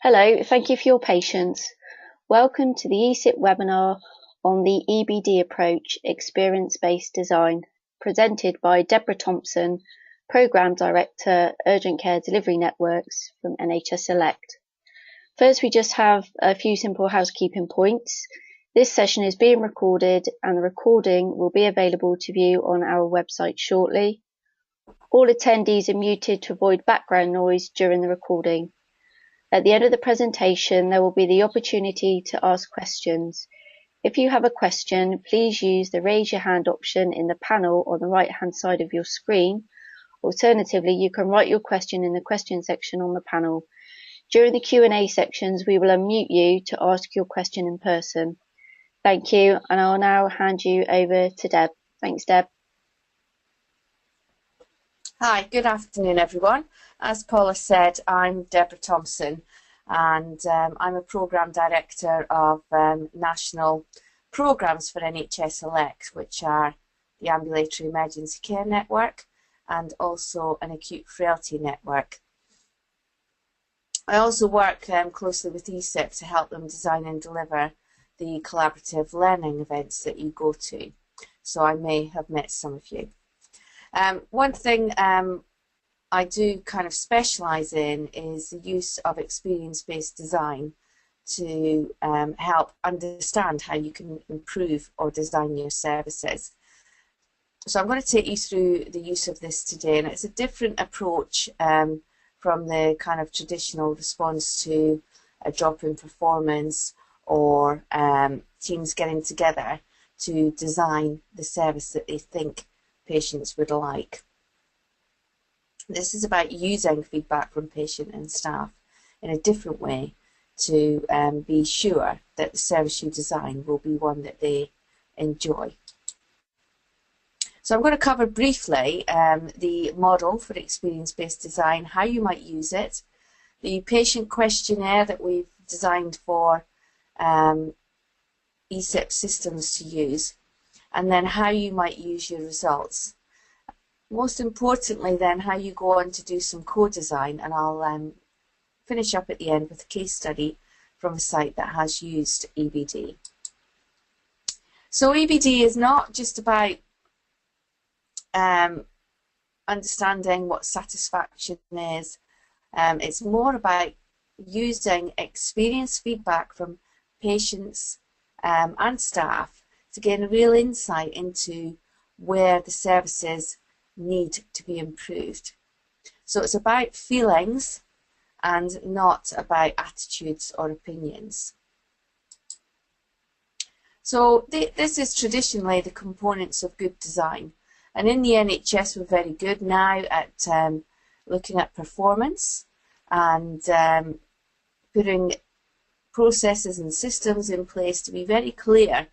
Hello, thank you for your patience. Welcome to the ESIP webinar on the EBD approach, Experience-Based Design, presented by Deb Thompson, Programme Director, Urgent Care Delivery Networks from NHS Elect. First, we just have a few simple housekeeping points. This session is being recorded and the recording will be available to view on our website shortly. All attendees are muted to avoid background noise during the recording. At the end of the presentation, there will be the opportunity to ask questions. If you have a question, please use the raise your hand option in the panel on the right-hand side of your screen. Alternatively, you can write your question in the question section on the panel. During the Q&A sections, we will unmute you to ask your question in person. Thank you, and I'll now hand you over to Deb. Thanks, Deb. Hi, good afternoon everyone. As Paula said, I'm Deb Thompson and I'm a Programme Director of National Programmes for NHS Elect, which are the Ambulatory Emergency Care Network and also an Acute Frailty Network. I also work closely with ESIP to help them design and deliver the collaborative learning events that you go to, so I may have met some of you. One thing I do kind of specialise in is the use of experience-based design to help understand how you can improve or design your services. So I'm going to take you through the use of this today, and it's a different approach from the kind of traditional response to a drop in performance or teams getting together to design the service that they think patients would like. This is about using feedback from patient and staff in a different way to be sure that the service you design will be one that they enjoy. So I'm going to cover briefly the model for experience-based design, how you might use it, the patient questionnaire that we've designed for ESIP systems to use, and then how you might use your results. Most importantly then, how you go on to do some co-design, and I'll finish up at the end with a case study from a site that has used EBD. So EBD is not just about understanding what satisfaction is, it's more about using experience feedback from patients and staff to gain a real insight into where the services need to be improved. So it's about feelings and not about attitudes or opinions. So this is traditionally the components of good design, and in the NHS we're very good now at looking at performance and putting processes and systems in place to be very clear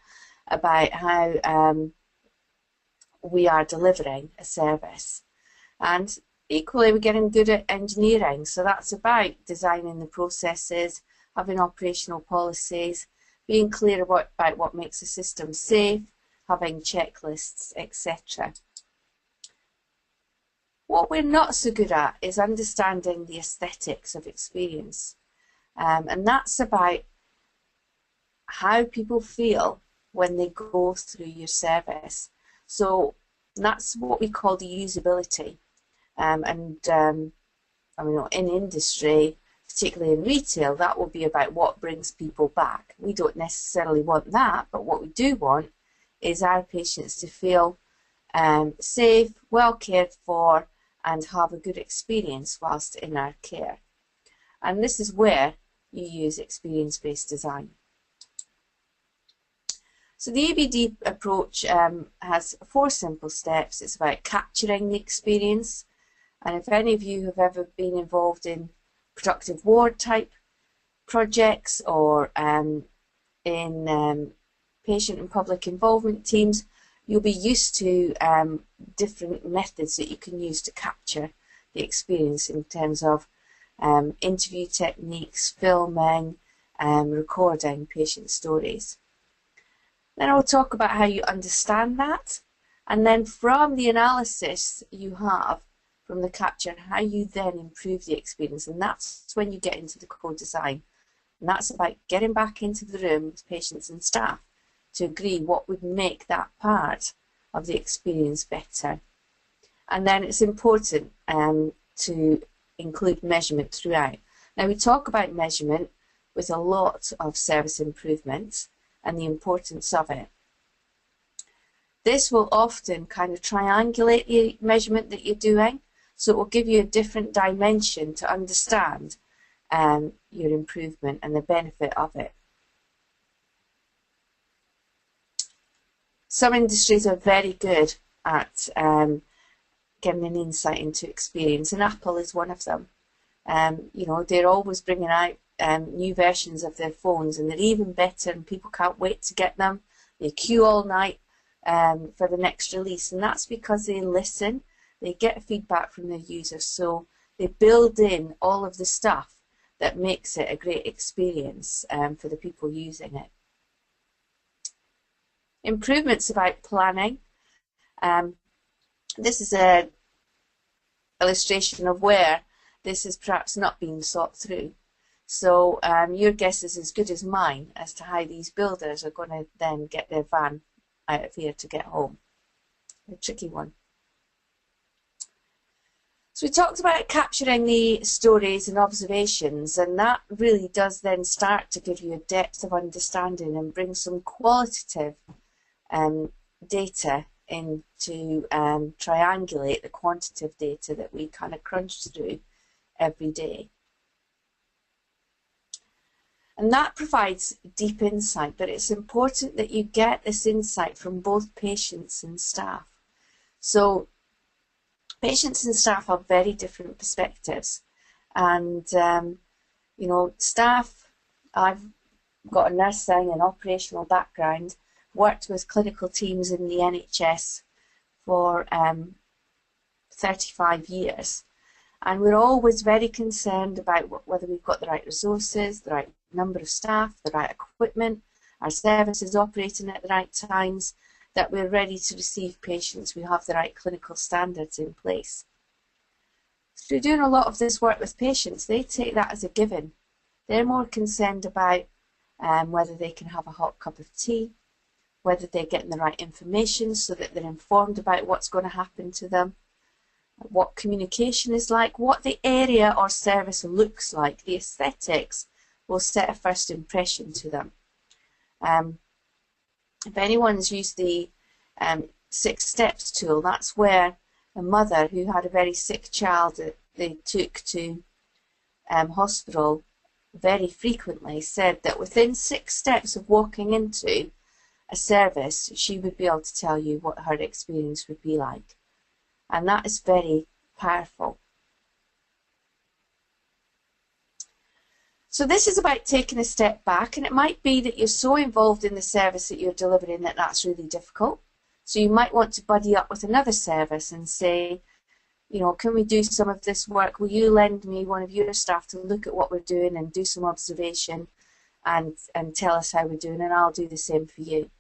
about how we are delivering a service. And equally we're getting good at engineering, so that's about designing the processes, having operational policies, being clear about what makes a system safe, having checklists, etc. What we're not so good at is understanding the aesthetics of experience, and that's about how people feel when they go through your service. So that's what we call the usability. I mean, in industry, particularly in retail, that will be about what brings people back. We don't necessarily want that, but what we do want is our patients to feel safe, well cared for, and have a good experience whilst in our care. And this is where you use experience-based design. So the EBD approach has 4 simple steps. It's about capturing the experience, and if any of you have ever been involved in productive ward type projects or in patient and public involvement teams, you'll be used to different methods that you can use to capture the experience in terms of interview techniques, filming, recording patient stories. Then I'll talk about how you understand that, and then from the analysis you have from the capture and how you then improve the experience. And that's when you get into the co-design. And that's about getting back into the room with patients and staff to agree what would make that part of the experience better. And then it's important to include measurement throughout. Now, we talk about measurement with a lot of service improvements and the importance of it. This will often kind of triangulate the measurement that you're doing, so it will give you a different dimension to understand your improvement and the benefit of it. Some industries are very good at getting an insight into experience, and Apple is one of them. You know, they're always bringing out new versions of their phones, and they're even better, and people can't wait to get them. They queue all night for the next release, and that's because they listen, they get feedback from their users, so they build in all of the stuff that makes it a great experience for the people using it. Improvements about planning. This is an illustration of where this is perhaps not being thought through. So your guess is as good as mine as to how these builders are going to then get their van out of here to get home. A tricky one. So we talked about capturing the stories and observations, and that really does then start to give you a depth of understanding and bring some qualitative data in to triangulate the quantitative data that we kind of crunch through every day. And that provides deep insight, but it's important that you get this insight from both patients and staff. So patients and staff have very different perspectives, and you know, staff, I've got a nursing and operational background, worked with clinical teams in the NHS for 35 years, and we're always very concerned about whether we've got the right resources, the right number of staff, the right equipment, our services operating at the right times, that we're ready to receive patients, we have the right clinical standards in place. So we're doing a lot of this work with patients. They take that as a given. They're more concerned about whether they can have a hot cup of tea, whether they're getting the right information so that they're informed about what's going to happen to them, what communication is like, what the area or service looks like. The aesthetics will set a first impression to them. If anyone's used the 6 Steps tool, that's where a mother who had a very sick child that they took to hospital very frequently said that within 6 steps of walking into a service, she would be able to tell you what her experience would be like. And that is very powerful. So this is about taking a step back, and it might be that you're so involved in the service that you're delivering that that's really difficult. So you might want to buddy up with another service and say, you know, can we do some of this work? Will you lend me one of your staff to look at what we're doing and do some observation and tell us how we're doing, and I'll do the same for you.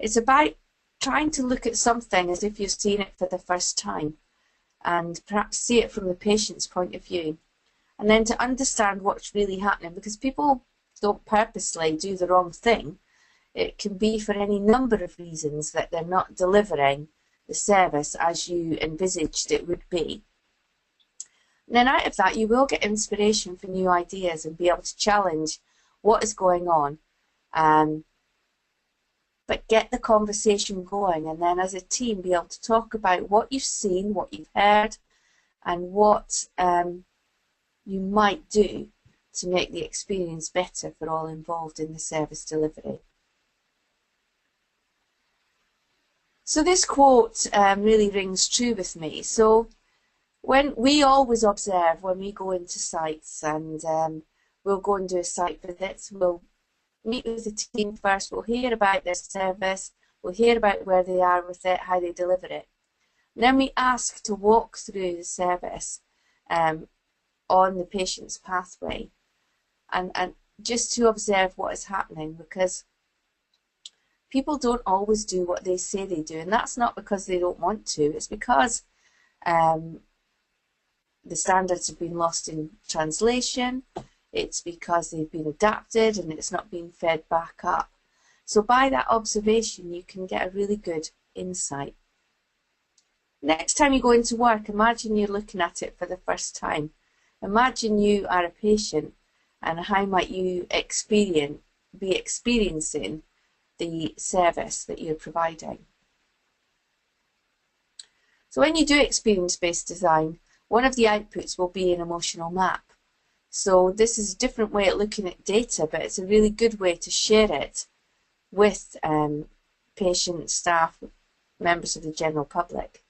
It's about trying to look at something as if you're seeing it for the first time and perhaps see it from the patient's point of view. And then to understand what's really happening, because people don't purposely do the wrong thing. It can be for any number of reasons that they're not delivering the service as you envisaged it would be. And then out of that, you will get inspiration for new ideas and be able to challenge what is going on. But get the conversation going, and then as a team be able to talk about what you've seen, what you've heard, and what you might do to make the experience better for all involved in the service delivery. So this quote really rings true with me. So when we always observe when we go into sites, and we'll go and do a site visit, we'll meet with the team first, we'll hear about their service, we'll hear about where they are with it, how they deliver it. And then we ask to walk through the service on the patient's pathway, and just to observe what is happening, because people don't always do what they say they do, and that's not because they don't want to, it's because the standards have been lost in translation, it's because they've been adapted and it's not being fed back up. So by that observation, you can get a really good insight. Next time you go into work, imagine you're looking at it for the first time. Imagine you are a patient, and how might you be experiencing the service that you're providing. So when you do experience-based design, one of the outputs will be an emotional map. So this is a different way of looking at data, but it's a really good way to share it with patients, staff, members of the general public.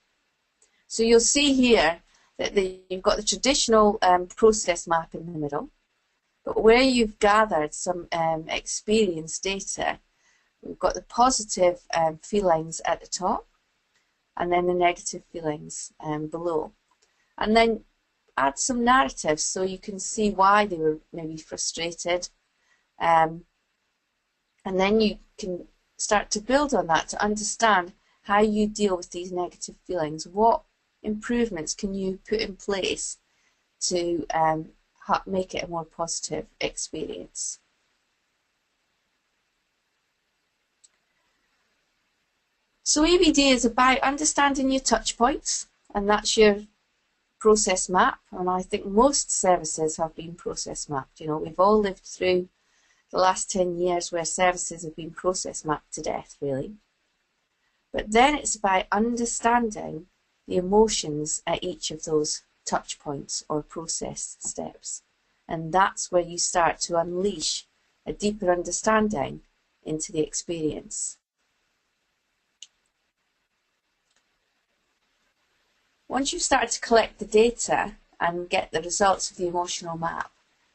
So you'll see here that you've got the traditional process map in the middle, but where you've gathered some experience data, we've got the positive feelings at the top, and then the negative feelings below. And then add some narratives so you can see why they were maybe frustrated. And then you can start to build on that to understand how you deal with these negative feelings. What improvements can you put in place to make it a more positive experience? So EBD is about understanding your touch points, and that's your process map. And I think most services have been process mapped. You know, we've all lived through the last 10 years where services have been process mapped to death, really. But then it's about understanding the emotions at each of those touch points or process steps. And that's where you start to unleash a deeper understanding into the experience. Once you've started to collect the data and get the results of the emotional map,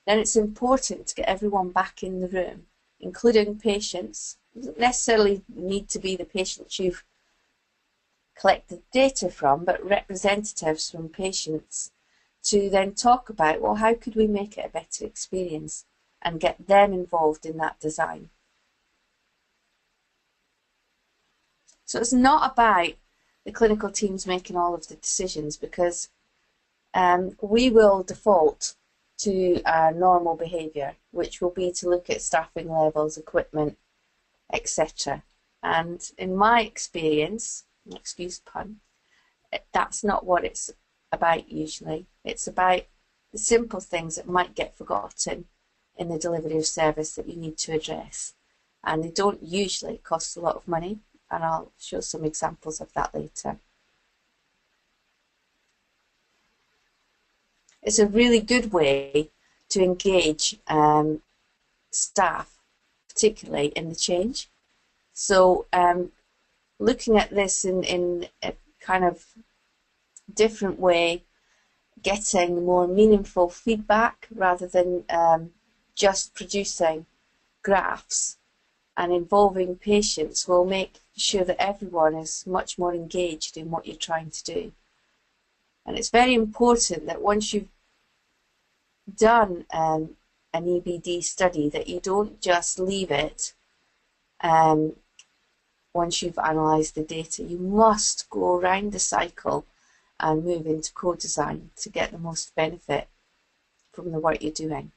then it's important to get everyone back in the room, including patients. It doesn't necessarily need to be the patients you've collected data from, but representatives from patients, to then talk about, well, how could we make it a better experience, and get them involved in that design. So it's not about the clinical teams making all of the decisions, because we will default to our normal behaviour, which will be to look at staffing levels, equipment, etc. And in my experience, excuse the pun, that's not what it's about usually. It's about the simple things that might get forgotten in the delivery of service that you need to address. And they don't usually cost a lot of money, and I'll show some examples of that later. It's a really good way to engage staff, particularly in the change. So looking at this in a kind of different way, getting more meaningful feedback rather than just producing graphs, and involving patients will make sure that everyone is much more engaged in what you're trying to do. And it's very important that once you've done an EBD study, that you don't just leave it once you've analysed the data. You must go around the cycle and move into co-design to get the most benefit from the work you're doing.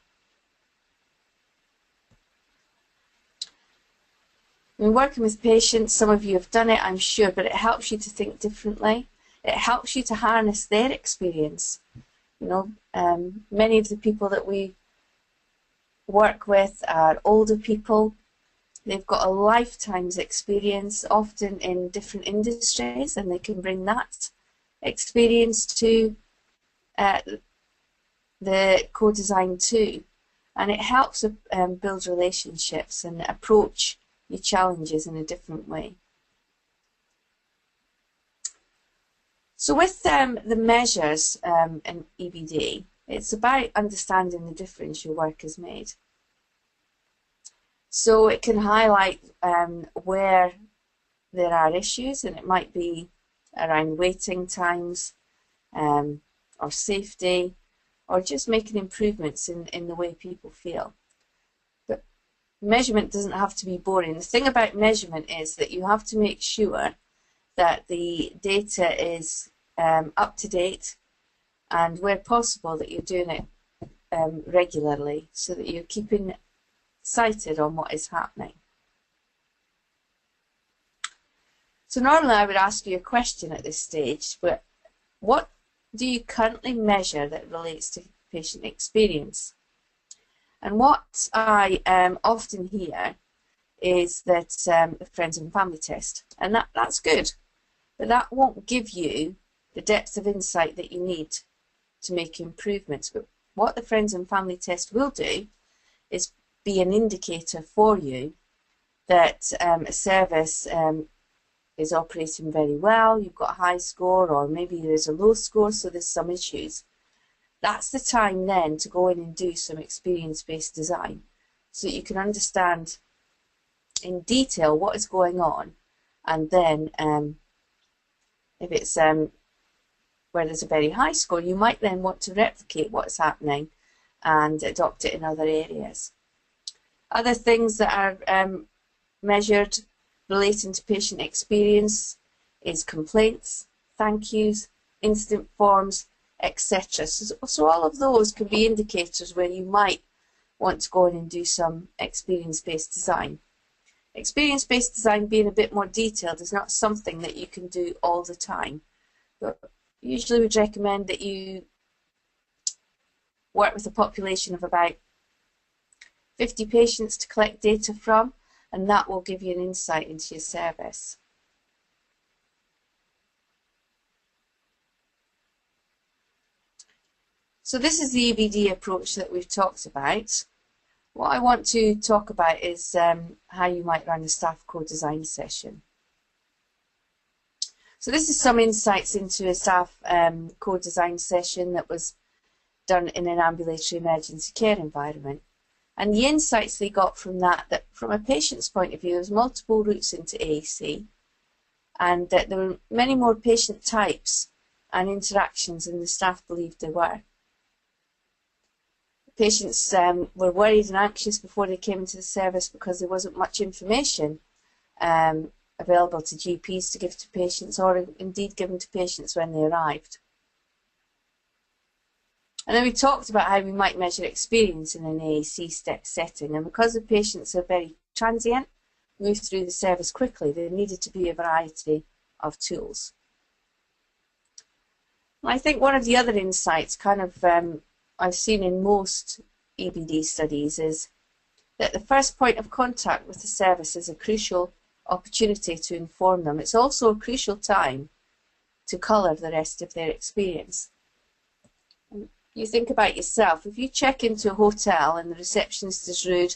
When working with patients, some of you have done it, I'm sure, but it helps you to think differently. It helps you to harness their experience. You know, many of the people that we work with are older people. They've got a lifetime's experience, often in different industries, and they can bring that experience to the co-design too. And it helps build relationships and approach your challenges in a different way. So with the measures in EBD, it's about understanding the difference your work has made. So it can highlight where there are issues, and it might be around waiting times or safety, or just making improvements in the way people feel. But measurement doesn't have to be boring. The thing about measurement is that you have to make sure that the data is up to date and where possible that you're doing it regularly, so that you're keeping sighted on what is happening. So normally I would ask you a question at this stage, but what do you currently measure that relates to patient experience? And what I often hear is that the friends and family test, and that's good, but that won't give you the depth of insight that you need to make improvements. But what the friends and family test will do is be an indicator for you that a service is operating very well, you've got a high score, or maybe there's a low score, so there's some issues. That's the time then to go in and do some experience-based design, so that you can understand in detail what is going on, and then if it's where there's a very high score, you might then want to replicate what's happening and adopt it in other areas. Other things that are measured relating to patient experience is complaints, thank yous, incident forms, etc. So all of those can be indicators where you might want to go in and do some experience-based design. Experience-based design, being a bit more detailed, is not something that you can do all the time, but usually we'd recommend that you work with a population of about 50 patients to collect data from, and that will give you an insight into your service. So this is the EBD approach that we've talked about. What I want to talk about is how you might run a staff co-design session. So this is some insights into a staff co-design session that was done in an ambulatory emergency care environment. And the insights they got from that from a patient's point of view, there's multiple routes into AAC, and that there were many more patient types and interactions than the staff believed there were. Patients were worried and anxious before they came into the service because there wasn't much information available to GPs to give to patients, or indeed given to patients when they arrived. And then we talked about how we might measure experience in an AAC setting, and because the patients are very transient, move through the service quickly, there needed to be a variety of tools. And I think one of the other insights I've seen in most EBD studies is that the first point of contact with the service is a crucial opportunity to inform them. It's also a crucial time to colour the rest of their experience. You think about yourself, if you check into a hotel and the receptionist is rude,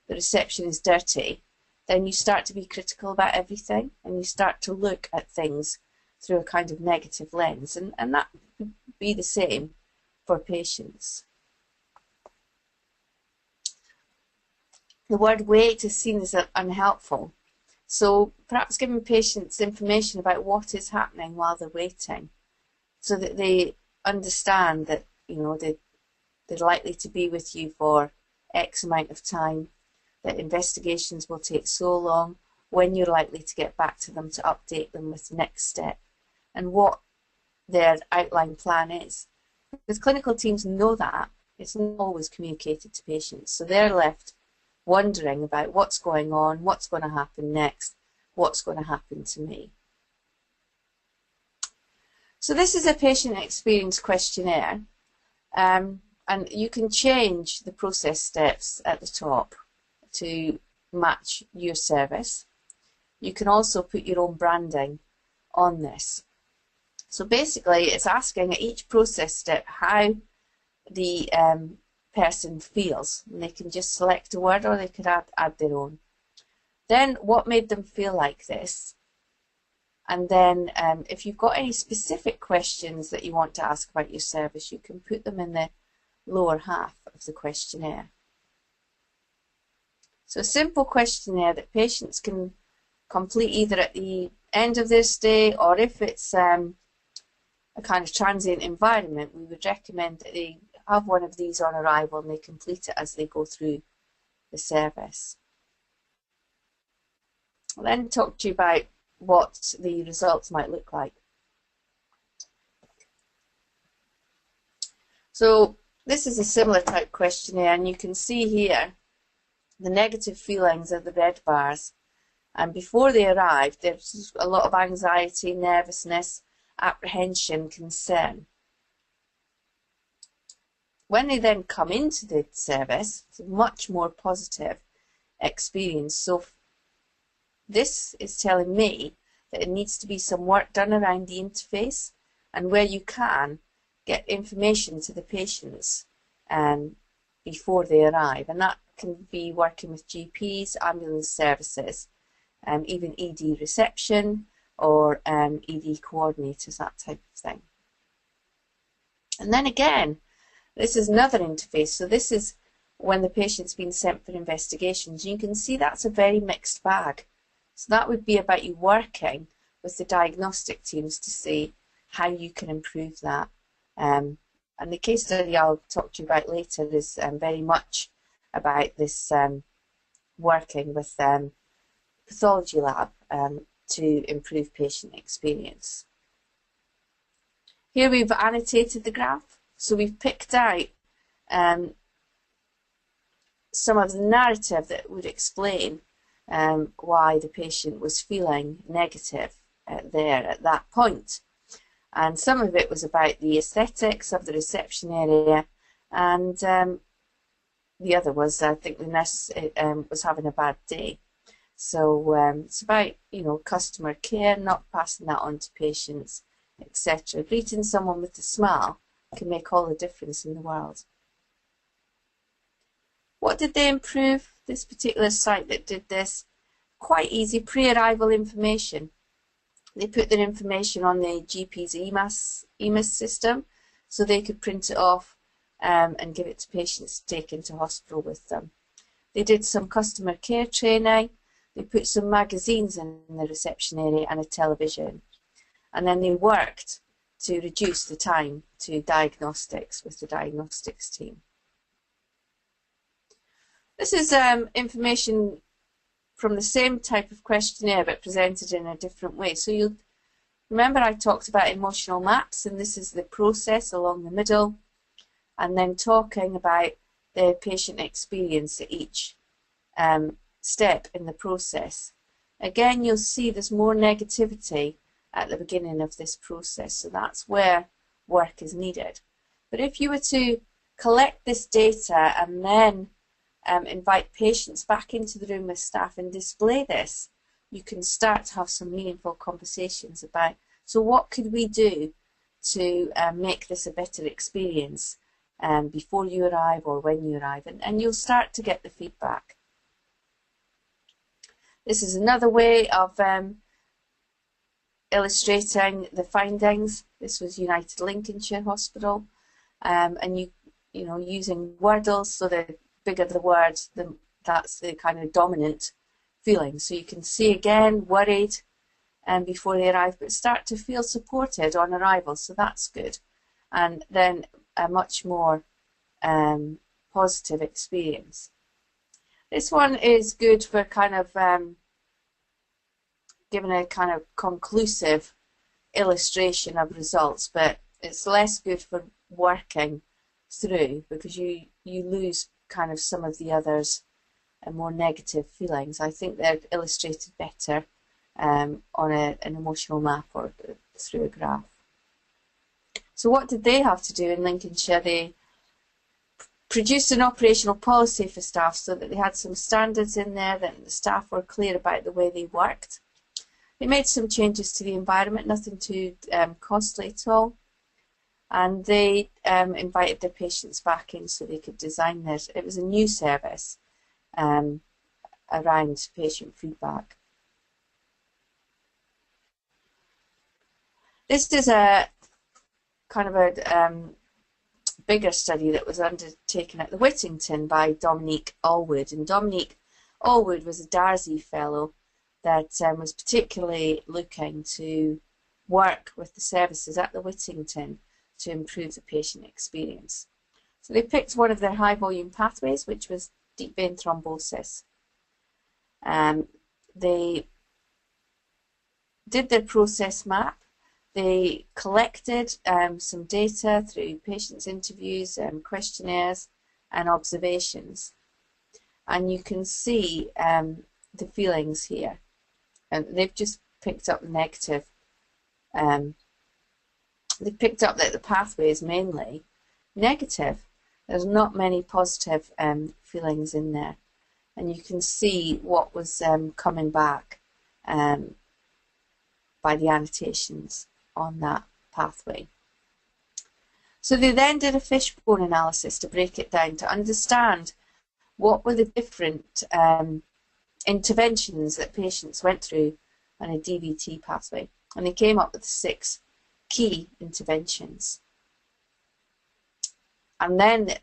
the reception is dirty, then you start to be critical about everything, and you start to look at things through a kind of negative lens, and that would be the same for patients. The word wait is seen as unhelpful, so perhaps giving patients information about what is happening while they're waiting, so that they understand that they're likely to be with you for X amount of time, that investigations will take so long, when you're likely to get back to them to update them with the next step, and what their outline plan is. Because clinical teams know that, it's not always communicated to patients, so they're left wondering about what's going on, what's going to happen next, what's going to happen to me. So this is a patient experience questionnaire. And you can change the process steps at the top to match your service. You can also put your own branding on this. So basically it's asking at each process step how the person feels. And they can just select a word, or they could add their own. Then what made them feel like this? And then if you've got any specific questions that you want to ask about your service, you can put them in the lower half of the questionnaire. So a simple questionnaire that patients can complete either at the end of their stay, or if it's a kind of transient environment, we would recommend that they have one of these on arrival and they complete it as they go through the service. I'll then talk to you about what the results might look like. So this is a similar type questionnaire, and you can see here the negative feelings are the red bars. And before they arrived, there's a lot of anxiety, nervousness, apprehension, concern. When they then come into the service, it's a much more positive experience. So this is telling me that it needs to be some work done around the interface, and where you can, get information to the patients before they arrive. And that can be working with GPs, ambulance services, even ED reception or ED coordinators, that type of thing. And then again, this is another interface. So this is when the patient's been sent for investigations. You can see that's a very mixed bag. So that would be about you working with the diagnostic teams to see how you can improve that. And the case study I'll talk to you about later is very much about this working with pathology lab to improve patient experience. Here we've annotated the graph, so we've picked out some of the narrative that would explain why the patient was feeling negative there at that point. And some of it was about the aesthetics of the reception area, and the other was, I think, the nurse was having a bad day. So it's about, you know, customer care, not passing that on to patients, etc. Greeting someone with a smile can make all the difference in the world. What did they improve? This particular site that did this, quite easy, pre-arrival information. They put their information on the GP's EMIS system, so they could print it off and give it to patients to take into hospital with them. They did some customer care training. They put some magazines in the reception area and a television. And then they worked to reduce the time to diagnostics with the diagnostics team. This is information from the same type of questionnaire but presented in a different way. So you'll remember I talked about emotional maps, and this is the process along the middle, and then talking about the patient experience at each step in the process. Again, you'll see there's more negativity at the beginning of this process, so that's where work is needed. But if you were to collect this data and then invite patients back into the room with staff and display this, you can start to have some meaningful conversations about, so what could we do to make this a better experience before you arrive or when you arrive, and you'll start to get the feedback. This is another way of illustrating the findings. This was United Lincolnshire Hospital, and you know, using Wordle, so the bigger the words, that's the kind of dominant feeling. So you can see again, worried before they arrive, but start to feel supported on arrival, so that's good. And then a much more positive experience. This one is good for kind of giving a kind of conclusive illustration of results, but it's less good for working through, because you lose kind of some of the others and more negative feelings. I think they're illustrated better on an emotional map or through a graph. So what did they have to do in Lincolnshire? They produced an operational policy for staff so that they had some standards in there, that the staff were clear about the way they worked. They made some changes to the environment, nothing too costly at all. And they invited their patients back in so they could design this. It was a new service around patient feedback. This is a kind of a bigger study that was undertaken at the Whittington by Dominique Allwood. And Dominique Allwood was a Darcy Fellow that was particularly looking to work with the services at the Whittington to improve the patient experience. So they picked one of their high volume pathways, which was deep vein thrombosis. They did their process map. they collected some data through patients' interviews, questionnaires and observations. And you can see the feelings here. And they've just picked up negative. They've picked up that the pathway is mainly negative. There's not many positive feelings in there. And you can see what was coming back by the annotations on that pathway. So they then did a fishbone analysis to break it down to understand what were the different interventions that patients went through on a DVT pathway. And they came up with 6 key interventions. And then,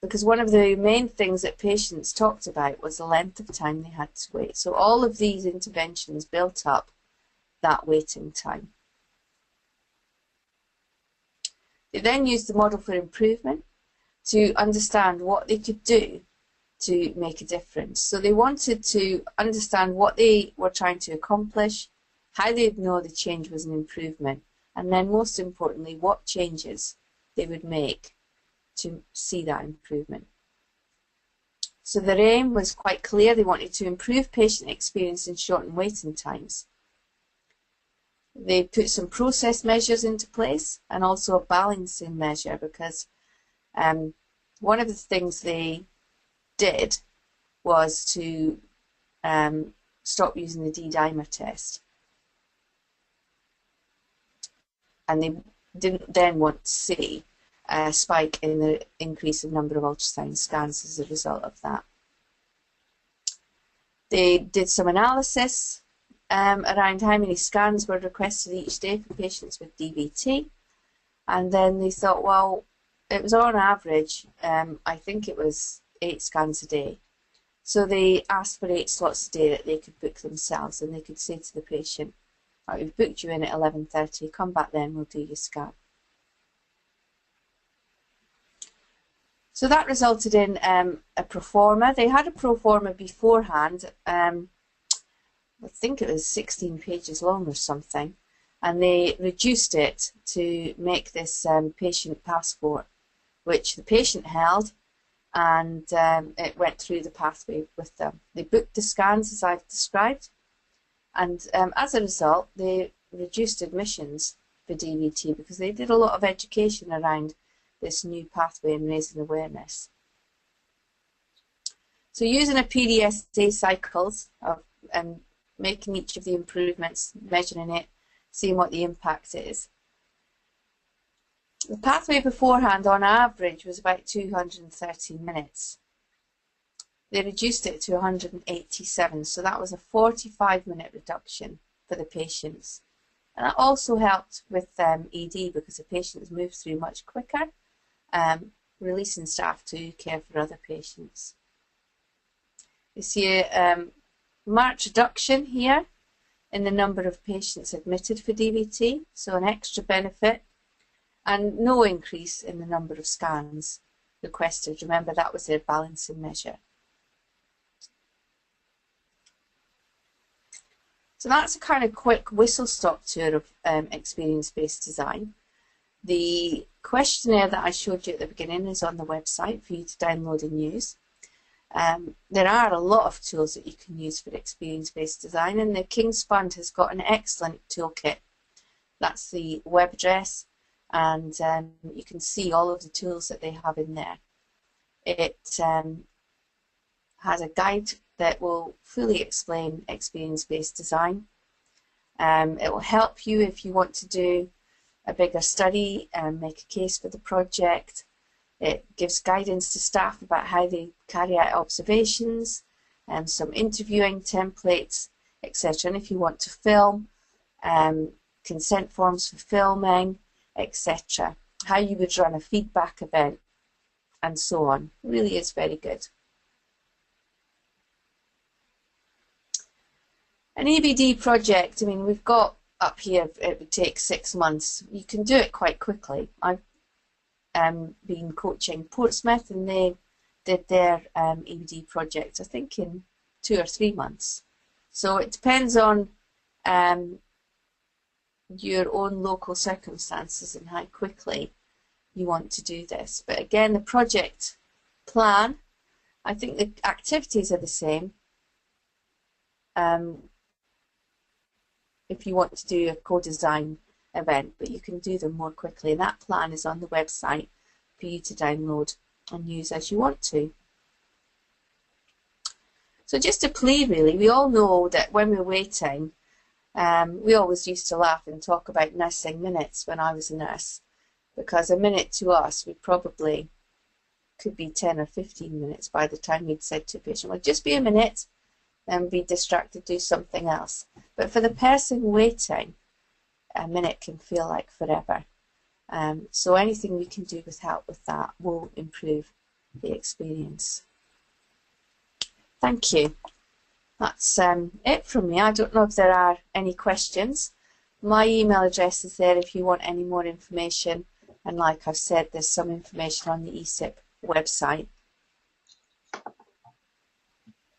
because one of the main things that patients talked about was the length of time they had to wait. So all of these interventions built up that waiting time. They then used the model for improvement to understand what they could do to make a difference. So they wanted to understand what they were trying to accomplish, how they'd know the change was an improvement, and then most importantly, what changes they would make to see that improvement. So their aim was quite clear. They wanted to improve patient experience and shorten waiting times. They put some process measures into place and also a balancing measure, because one of the things they did was to stop using the D-dimer test. And they didn't then want to see a spike in the increase in number of ultrasound scans as a result of that. They did some analysis around how many scans were requested each day for patients with DVT, and then they thought, well, it was on average, I think it was 8 scans a day. So they asked for 8 slots a day that they could book themselves, and they could say to the patient, right, we've booked you in at 11:30, come back then, we'll do your scan. So that resulted in a pro forma. They had a pro forma beforehand, I think it was 16 pages long or something, and they reduced it to make this patient passport, which the patient held, and it went through the pathway with them. They booked the scans as I've described, and as a result they reduced admissions for DVT because they did a lot of education around this new pathway and raising awareness. So using a PDSA cycles of making each of the improvements, measuring it, seeing what the impact is. The pathway beforehand on average was about 230 minutes. They reduced it to 187, so that was a 45-minute reduction for the patients. And that also helped with ED because the patients moved through much quicker, releasing staff to care for other patients. You see a marked reduction here in the number of patients admitted for DVT, so an extra benefit, and no increase in the number of scans requested. Remember, that was their balancing measure. So that's a kind of quick whistle-stop tour of experience-based design. The questionnaire that I showed you at the beginning is on the website for you to download and use. There are a lot of tools that you can use for experience-based design, and the King's Fund has got an excellent toolkit. That's the web address, and you can see all of the tools that they have in there. It has a guide that will fully explain experience-based design. It will help you if you want to do a bigger study and make a case for the project. It gives guidance to staff about how they carry out observations, and some interviewing templates, etc. And if you want to film, consent forms for filming, etc. How you would run a feedback event, and so on. It really is very good. An EBD project, I mean, we've got up here, it would take 6 months. You can do it quite quickly. I've been coaching Portsmouth, and they did their EBD project, I think, in 2 or 3 months. So it depends on your own local circumstances and how quickly you want to do this. But again, the project plan, I think the activities are the same. If you want to do a co-design event, but you can do them more quickly. And that plan is on the website for you to download and use as you want to. So just a plea really, we all know that when we're waiting, we always used to laugh and talk about nursing minutes when I was a nurse, because a minute to us would probably could be 10 or 15 minutes by the time we'd said to a patient, well, just be a minute, then be distracted, do something else. But for the person waiting, a minute can feel like forever. So anything we can do with help with that will improve the experience. Thank you. That's it from me. I don't know if there are any questions. My email address is there if you want any more information. And like I've said, there's some information on the ESIP website.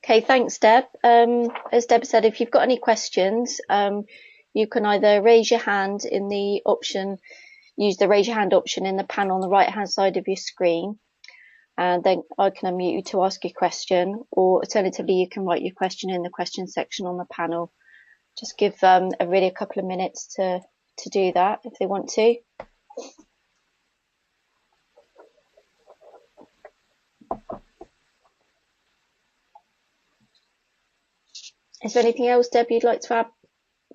Okay, thanks, Deb. As Deb said, if you've got any questions, you can either raise your hand in the option, use the raise your hand option in the panel on the right hand side of your screen, and then I can unmute you to ask your question, or alternatively you can write your question in the question section on the panel. Just give everybody a couple of minutes to do that if they want to. Is there anything else, Deb, you'd like to add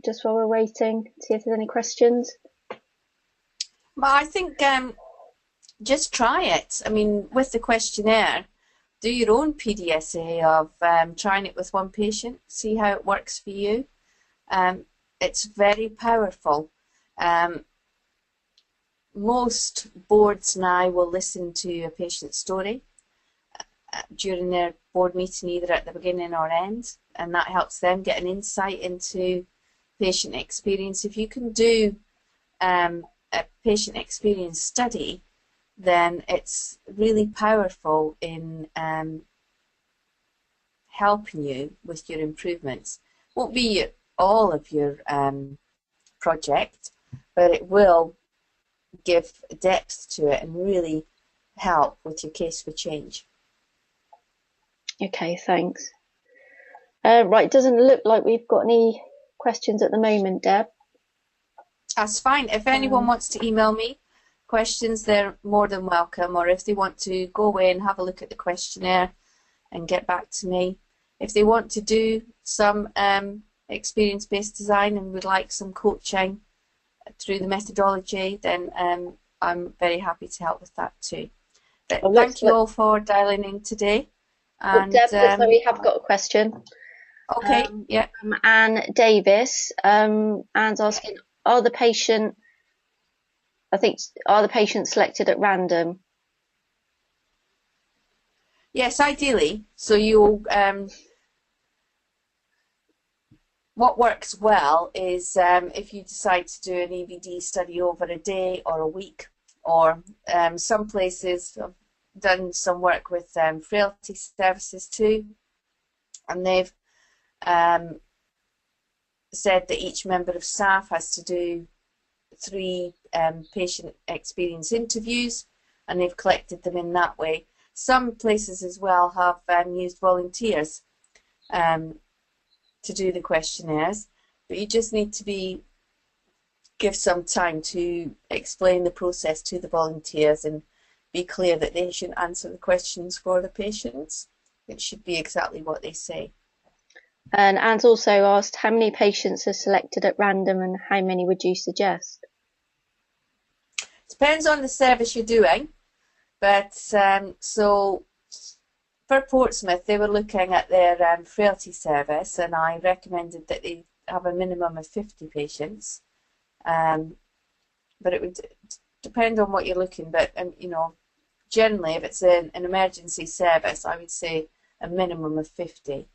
just while we're waiting, see if there's any questions? Well, I think just try it. I mean, with the questionnaire, do your own PDSA of trying it with one patient, see how it works for you. It's very powerful. Most boards now will listen to a patient's story during their board meeting, either at the beginning or end, and that helps them get an insight into patient experience. If you can do a patient experience study, then it's really powerful in helping you with your improvements. Won't be all of your project, but it will give depth to it and really help with your case for change. Okay, thanks. Right, it doesn't look like we've got any questions at the moment, Deb. That's fine. If anyone wants to email me questions, they're more than welcome, or if they want to go away and have a look at the questionnaire and get back to me. If they want to do some experience-based design and would like some coaching through the methodology, then I'm very happy to help with that too. But thank you all for dialing in today. And Deb, looks like we have got a question. Okay, yeah. Anne Davis. Anne's asking, are the patients selected at random? Yes, ideally. So you'll what works well is if you decide to do an EBD study over a day or a week, or some places have done some work with frailty services too, and they've said that each member of staff has to do 3 patient experience interviews, and they've collected them in that way. Some places as well have used volunteers to do the questionnaires, but you just need to give some time to explain the process to the volunteers and be clear that they should answer the questions for the patients. It should be exactly what they say. And Anne's also asked, how many patients are selected at random and how many would you suggest? Depends on the service you're doing, but so for Portsmouth they were looking at their frailty service, and I recommended that they have a minimum of 50 patients, but it would depend on what you're looking, but you know, generally if it's an emergency service I would say a minimum of 50.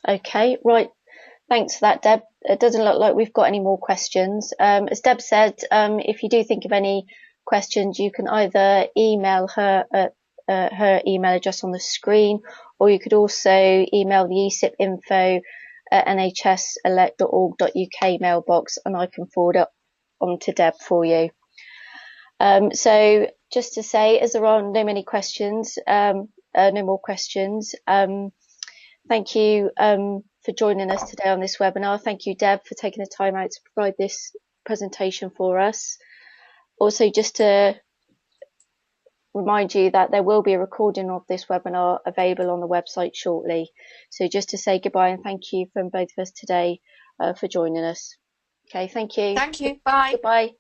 Okay, right. Thanks for that, Deb. It doesn't look like we've got any more questions. As Deb said, if you do think of any questions, you can either email her at her email address on the screen, or you could also email the ESIP info nhselect.org.uk mailbox, and I can forward it on to Deb for you. So just to say, as there are no more questions, thank you for joining us today on this webinar. Thank you, Deb, for taking the time out to provide this presentation for us. Also, just to remind you that there will be a recording of this webinar available on the website shortly. So just to say goodbye and thank you from both of us today for joining us. Okay, thank you. Thank you. Bye. Goodbye.